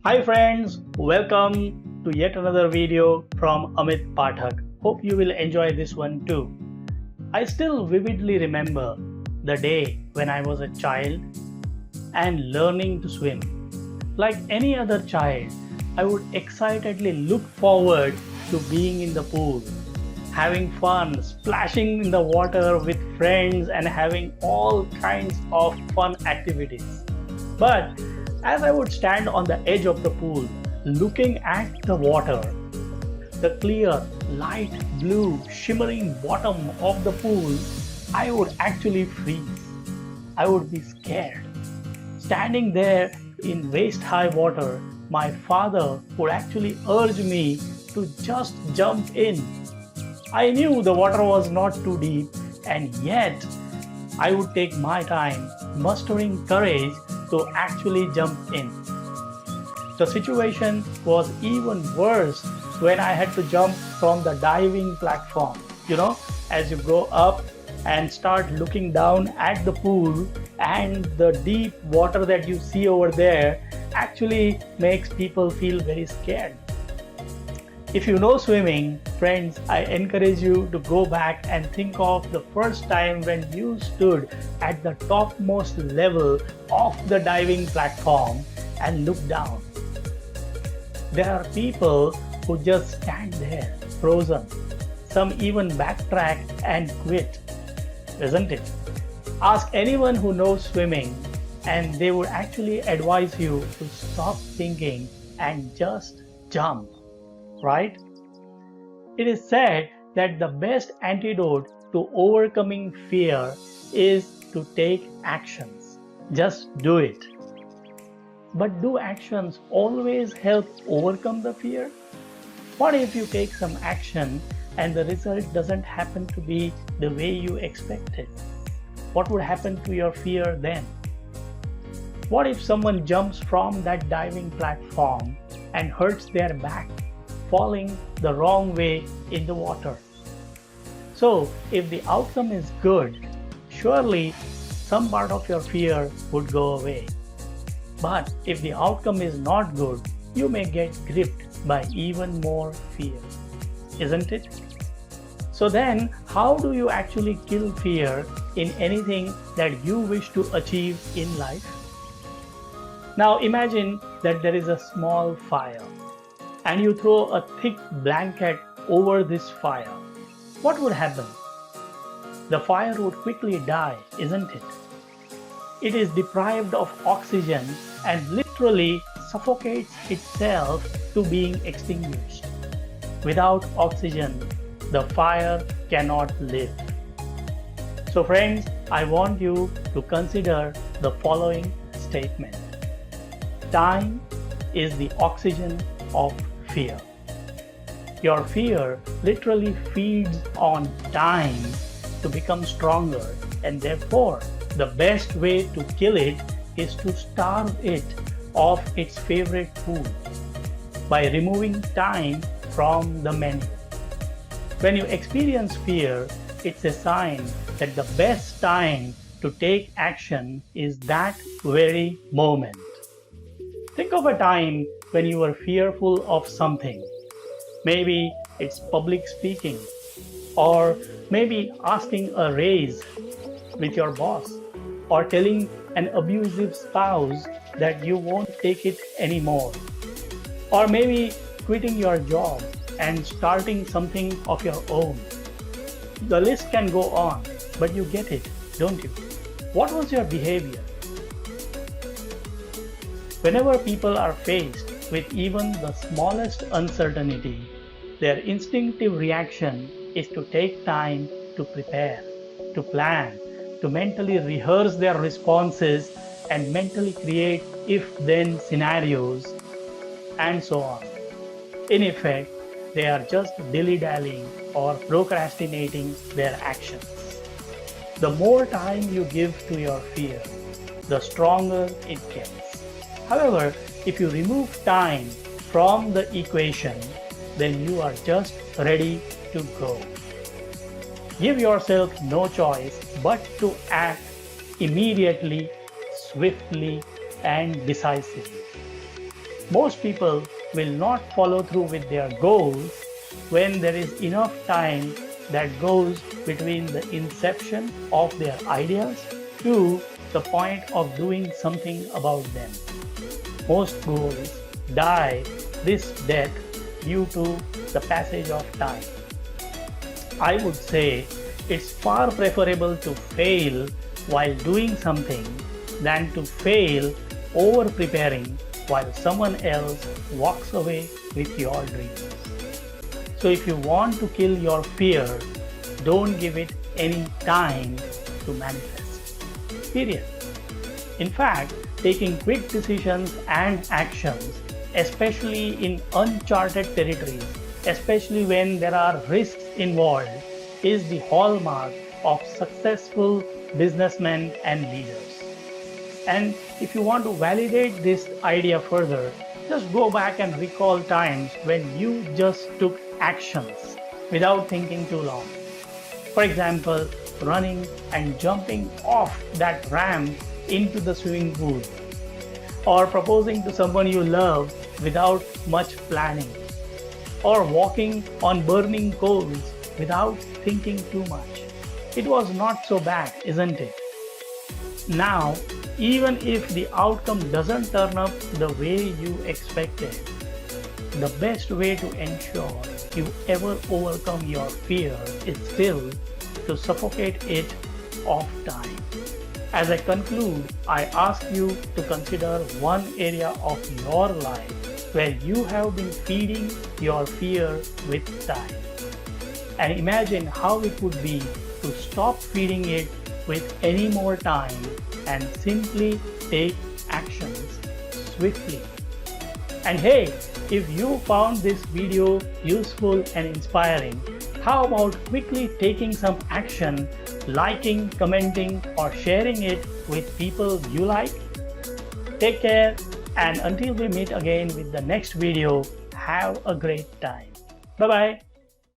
Hi friends, welcome to yet another video from Amit Pathak. Hope you will enjoy this one too. I still vividly remember the day when I was a child and learning to swim. Like any other child, I would excitedly look forward to being in the pool, having fun, splashing in the water with friends, and having all kinds of fun activities. But as I would stand on the edge of the pool, looking at the water, the clear, light blue, shimmering bottom of the pool, I would actually freeze. I would be scared. Standing there in waist high water, my father would actually urge me to just jump in. I knew the water was not too deep, and yet I would take my time, mustering courage to actually jump in. The situation was even worse when I had to jump from the diving platform. As you go up and start looking down at the pool, and the deep water that you see over there actually makes people feel very scared. If you know swimming, friends, I encourage you to go back and think of the first time when you stood at the topmost level of the diving platform and look down. There are people who just stand there, frozen. Some even backtrack and quit, isn't it? Ask anyone who knows swimming, and they would actually advise you to stop thinking and just jump. Right? It is said that the best antidote to overcoming fear is to take actions. Just do it. But do actions always help overcome the fear? What if you take some action and the result doesn't happen to be the way you expected? What would happen to your fear then? What if someone jumps from that diving platform and hurts their back, falling the wrong way in the water? So, if the outcome is good, surely some part of your fear would go away. But if the outcome is not good, you may get gripped by even more fear, isn't it? So then, how do you actually kill fear in anything that you wish to achieve in life? Now imagine that there is a small fire, and you throw a thick blanket over this fire. What would happen? The fire would quickly die, isn't it? It is deprived of oxygen and literally suffocates itself to being extinguished. Without oxygen, the fire cannot live. So friends, I want you to consider the following statement. Time is the oxygen of fear. Your fear literally feeds on time to become stronger, and therefore the best way to kill it is to starve it of its favorite food by removing time from the menu. When you experience fear, it's a sign that the best time to take action is that very moment. Think of a time when you were fearful of something. Maybe it's public speaking, or maybe asking a raise with your boss, or telling an abusive spouse that you won't take it anymore, or maybe quitting your job and starting something of your own. The list can go on, but you get it, don't you? What was your behavior? Whenever people are faced with even the smallest uncertainty, their instinctive reaction is to take time to prepare, to plan, to mentally rehearse their responses and mentally create if-then scenarios, and so on. In effect, they are just dilly-dallying or procrastinating their actions. The more time you give to your fear, the stronger it gets. However, if you remove time from the equation, then you are just ready to go. Give yourself no choice but to act immediately, swiftly, and decisively. Most people will not follow through with their goals when there is enough time that goes between the inception of their ideas to the point of doing something about them. Most goals die this death due to the passage of time. I would say it's far preferable to fail while doing something than to fail over preparing while someone else walks away with your dreams. So if you want to kill your fear, don't give it any time to manifest. Period. In fact, taking quick decisions and actions, especially in uncharted territories, especially when there are risks involved, is the hallmark of successful businessmen and leaders. And if you want to validate this idea further, just go back and recall times when you just took actions without thinking too long. For example, running and jumping off that ramp into the swimming pool, or proposing to someone you love without much planning, or walking on burning coals without thinking too much. It was not so bad, isn't it? Now, even if the outcome doesn't turn up the way you expected, the best way to ensure you ever overcome your fear is still to suffocate it off time. As I conclude, I ask you to consider one area of your life where you have been feeding your fear with time. And imagine how it would be to stop feeding it with any more time and simply take actions swiftly. And hey, if you found this video useful and inspiring, how about quickly taking some action, liking, commenting, or sharing it with people you like? Take care, and until we meet again with the next video, have a great time. Bye-bye.